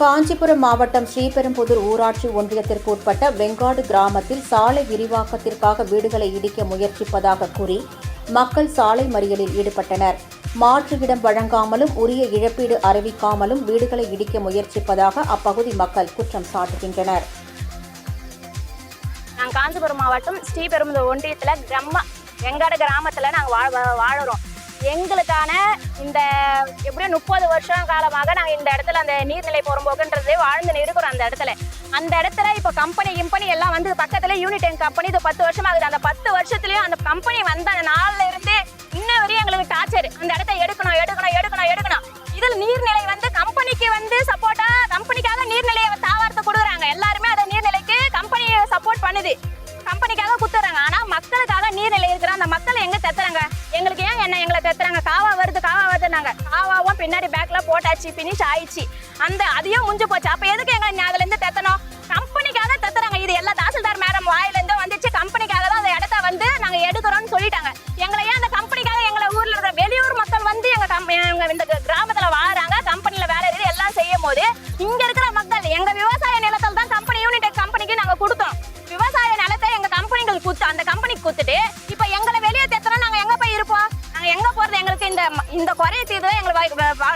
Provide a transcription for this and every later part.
காஞ்சிபுரம் மாவட்டம் ஸ்ரீபெரும்புதூர் ஊராட்சி ஒன்றியத்திற்கு உட்பட்ட வெங்காடு கிராமத்தில் சாலை விரிவாக்கத்திற்காக வீடுகளை இடிக்க முயற்சிப்பதாக கூறி மக்கள் சாலை மறியலில் ஈடுபட்டனர். மாற்று இடம் வழங்காமலும் உரிய இழப்பீடு அறிவிக்காமலும் வீடுகளை இடிக்க முயற்சிப்பதாக அப்பகுதி மக்கள் குற்றம் சாட்டுகின்றனர். நாங்கள் காஞ்சிபுரம் மாவட்டம் ஸ்ரீபெரும்புதூர் ஒன்றியத்தில் வெங்காடு கிராமத்தில் நாங்கள் வாழுறோம். எங்களுக்கான இந்த எப்படியும் 30 வருஷம் காலமாக நாங்கள் இந்த இடத்துல அந்த நீர்நிலை புறம்போக்குன்றது வாழ்ந்து இருக்கிறோம். அந்த இடத்துல இப்போ கம்பெனி எல்லாம் வந்து பக்கத்துல யூனிடென் கம்பெனி இது 10 வருஷம் ஆகுது. அந்த 10 வருஷத்துலயும் அந்த கம்பெனி வந்த நாள்ல இருந்து இன்ன வரையும் எங்களுக்கு டார்ச்சர். அந்த இடத்த எடுக்கணும். இதில் நீர்நிலை வந்து கம்பெனிக்கு வந்து சப்போர்ட்டா கம்பெனிக்காக நீர்நிலையை தாவாரத்தை கொடுக்குறாங்க. எல்லாருமே அதை நீர்நிலைக்கு கம்பெனி சப்போர்ட் பண்ணுது, கம்பெனிக்காக குத்துறாங்க. ஆனா மக்களுக்காக நீர்நிலை இருக்கிற அந்த மக்கள் எங்க தெத்துறாங்க? எங்களுக்கு ஏன் என்ன எங்களை தெத்துறாங்க? காவா வருதுனாங்க. காவாவும் பின்னாடி பேக்ல போட்டாச்சு, பினிஷ் ஆயிடுச்சு. அதையும் முடிஞ்சு போச்சு. அப்ப எதுக்கு எங்க அதுல இருந்து தெத்தணும்? கம்பெனிக்காக தெத்துறாங்க. இது எல்லா தாசில்தார் மேடம் வாயில இருந்து வந்துச்சு. கம்பெனிக்காக தான் அந்த இடத்த வந்து நாங்க எடுக்கிறோம்னு சொல்லிட்டாங்க. எங்களை ஏன் அந்த கம்பெனிக்காக எங்களை ஊர்ல இருக்கிற வெளியூர் மக்கள் வந்து எங்க இந்த கிராமத்துல வாழறாங்க, கம்பெனில வேலை எல்லாம் செய்யும் போது இங்க இருக்கிற மக்கள் எங்க விவசாய நிலத்தில் தான் கம்பெனி யூனிடெக் கம்பெனிக்கு நாங்க கொடுத்தோம். விவசாய நிலத்தை எங்க கம்பெனிகள் அந்த கம்பெனிக்கு கொடுத்துட்டு இப்ப எங்களை வெளியே தேத்துறோம். நாங்க எங்க போய் இருப்போம்? நாங்க எங்க போறது? எங்களுக்கு இந்த குறைய தீர்வு எங்களுக்கு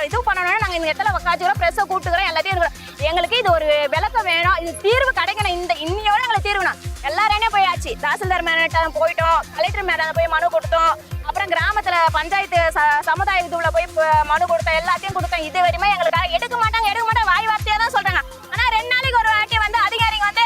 இது பண்ணணும்னு நாங்க இந்த இடத்துல உட்காந்துக்கிறோம், பிரஸ் கூட்டுக்கிறோம், எல்லாத்தையும் எங்களுக்கு இது ஒரு விளக்கம் வேணும். இது தீர்வு கிடைக்கணும். இன்னையோட எங்களுக்கு தீர்வுனா எல்லாரையும் போயாச்சு. தாசில்தார் மேடம் போயிட்டோம், கலெக்டர் மேடம் போய் மனு கொடுத்தோம், அப்புறம் கிராமத்துல பஞ்சாயத்து சமுதாய இதுல போய் மனு கொடுத்தோம், எல்லாத்தையும் கொடுத்தோம். இது வரையுமே எங்களுக்காக எடுக்க மாட்டாங்க வாய் வார்த்தையா தான் சொல்றாங்க. ஆனா 2 நாளைக்கு ஒரு வாட்டி வந்து அதிகாரிங்க வந்து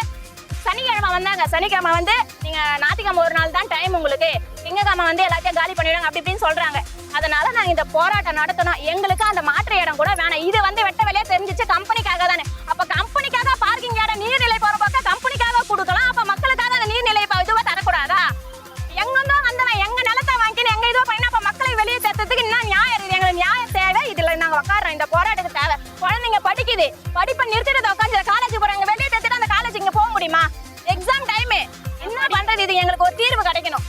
சனிக்கிழமை வந்தாங்க. சனிக்கிழமை வந்து நீங்க ஞாயிற்றுக்கிழமை ஒரு நாள் தான் டைம் உங்களுக்கு, திங்கக்கிழமை வந்து எல்லாத்தையும் காலி பண்ணிடுவாங்க அப்படி இப்படின்னு சொல்றாங்க. அதனால நாங்க இந்த போராட்டம் நடத்தணும். எங்களுக்கு அந்த மாற்று இடம் கூட வேணாம். இது வந்து வெட்ட வெளியே தெரிஞ்சிச்சு கம்பெனிக்காக தானே. அப்ப கம்பெனிக்காக பார்க்கிங் இடம் நீர்நிலை போற பக்கம் கம்பெனிக்காக கொடுக்கலாம். அப்ப மக்களுக்காக அந்த நீர்நிலை இதுவா தரக்கூடாதா? எங்கெல்லாம் வந்தவன் எங்க நிலத்தை வாங்கின்னு எங்க இதுவா பண்ணி அப்ப மக்களை வெளியே சேர்த்ததுக்கு இன்னும் நியாயம் இருக்குது. எங்களுக்கு நியாயம் தேவை. இதுல நாங்க உட்காடுறோம். இந்த போராட்டத்துக்கு தேவை. குழந்தைங்க படிக்குது, படிப்பை நிறுத்திட்டு உட்காந்து காலேஜ் போறாங்க. வெளியே சேர்த்துட்டு அந்த காலேஜ் இங்க போக முடியுமா? எக்ஸாம் டைம் என்ன பண்றது? இது எங்களுக்கு ஒரு தீர்வு கிடைக்கணும்.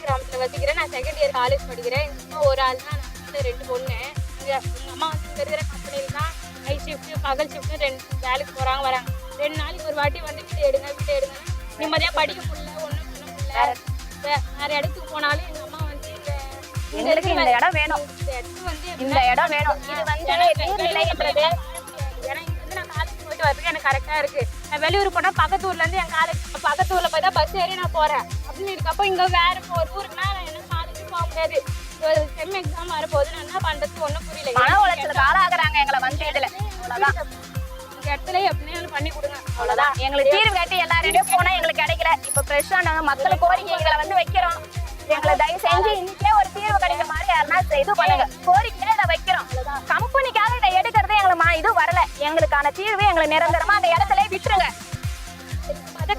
கிராமத்துல வசிக்கிறேன். நான் செகண்ட் இயர் காலேஜ் படிக்கிறேன். இன்னும் ஒரு ஆள் தான். நான் 2 பொண்ணு. எங்க அம்மா வந்து இங்க இருக்கிற கம்பெனியில தான் நைட் ஷிஃப்ட் பகல் ஷிஃப்ட் 2 வேலைக்கு வராங்க. 2 நாளைக்கு ஒரு வாட்டி வந்து வீட்டு எடுங்க நிம்மதியா படிக்க முடியல, ஒண்ணும் பண்ண முடியல. வேற இடத்துக்கு போனாலும் எங்க அம்மா வந்து எங்களுக்கு இந்த இடம் வேணும், இந்த இடம் வேணும். இது வந்து நீர்நிலைன்றது ஏன்னா இங்க வந்து நான் காலேஜ் போயிட்டு வரதுக்கு எனக்கு கரெக்டா இருக்கு. நான் வெளியூர் போனா பக்கத்து ஊர்ல இருந்து என் காலேஜ் பக்கத்து ஊர்ல போய் தான் பஸ் ஏறி நான் போறேன். அப்படின்னு இருக்கப்போ இங்க வேற ஒரு ஊருக்குன்னா என்ன காலேஜ் போக முடியாது. செம் எக்ஸாம் வரப்போகுது. நான் என்ன பண்றது ஒன்னும் புரியல. மன உளைச்சலுக்கு ஆளாகிறாங்க எங்களை வந்து. இதுல இந்த இடத்துல எப்படின்னு பண்ணி கொடுங்க, அவ்வளவுதான். எங்களுக்கு தீர்வு கேட்டு எல்லாரையும் போனா எங்களுக்கு கிடைக்கல. இப்ப ஃப்ரெஷ்ஷா நாங்க மக்கள் கோரிக்கைகளை வந்து வைக்கிறோம். எங்களை தயவு செஞ்சு இன்னைக்கே ஒரு தீர்வு கிடைக்கிற மாதிரி யாருன்னா இது பண்ணுங்க. கோரிக்கையா இதை வைக்கிறோம். கம்பெனிக்காக இதை எடுக்கிறது எங்களுக்கு இது வரல. எங்களுக்கான தீர்வு எங்களை நிரந்தரமா அந்த இடத்துல விட்டுருங்க.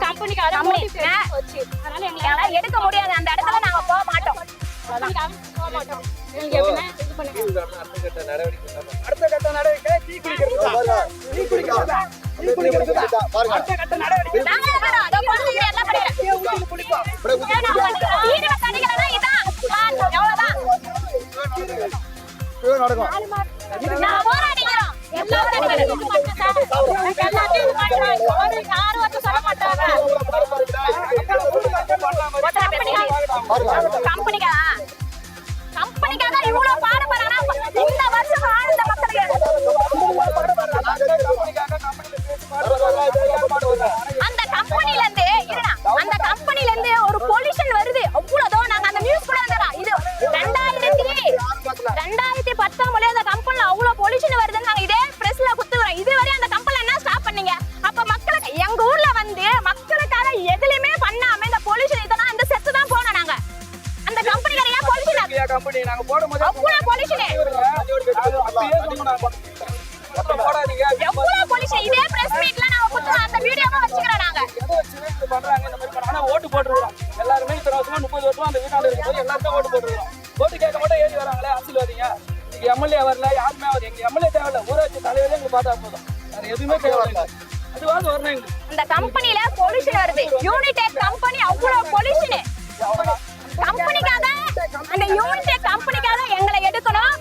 கம்பெனிக்காக எங்களால எடுக்க முடியாது. அந்த இடத்துல நாங்க போக மாட்டோம். கம்பெனிக்காக இவ்வளவு பாடுபடுறா. இந்த வருஷம் ஆழ்ந்த மக்களுக்கு அந்த கம்பெனில இருந்து ஒரு பொல்யூஷன் வருது. அவ்வளவுதான். நாங்க அந்த நியூஸ் கூட வந்துறோம். இது 2019 அந்த கம்பெனில அவ்வளவு பொல்யூஷன் வருதுன்னு நாங்க இதே பிரஸ்ல குத்துறோம். இதுவரை அந்த கம்பெனில என்ன ஸ்டாப் பண்ணீங்க? அப்ப மக்களுக்கு எங்க ஊர்ல வந்து மக்களுக்காக எதுலயுமே பண்ணாம இந்த பொல்யூஷன் இதெல்லாம் அந்த செத்து தான் போனோம். நாங்க அந்த கம்பெனில ஏன் பொல்யூஷன் கம்பெனி நாங்க போடும்போது அவ்வளவு பொல்யூஷன் எவ்வளவு பொல்யூஷன் இதே பிரஸ் மீட்ல நாங்க குத்துறோம். அந்த வீடியோவை வச்சுக்கிறோம். நாங்க பண்றாங்க இந்த மாதிரி. ஆனா ஓட்டு போட்டுருவோம் எல்லாருமே. இத்தனை வருஷமா 30 வருஷமா அந்த வீட்டாண்ட இருக்கும்போது எல்லாருக்கும் ஓட்டு போட்டுருவோம். ஓட்டு கேட்க மட்டும் ஏறி வராங்களே அரசியல்வாதிங்க. இன்னைக்கு எம்எல்ஏ வரல, யாருமே அவர் எங்க எம்எல்ஏ தேவையில்ல. ஊராட்சி தலைவரே எங்களுக்கு பார்த்தா போதும். வேற எதுவுமே தேவையில்லை. அதுவாது வரணும். எங்களுக்கு அந்த கம்பெனில பொல்யூஷன் வருது. யூனிடெக் கம்பெனி அவ்வளவு பொல்யூஷன். கம்பெனிக்காக அந்த யூனிடெக் கம்பெனிக்காக எங்களை எடுக்கணும்.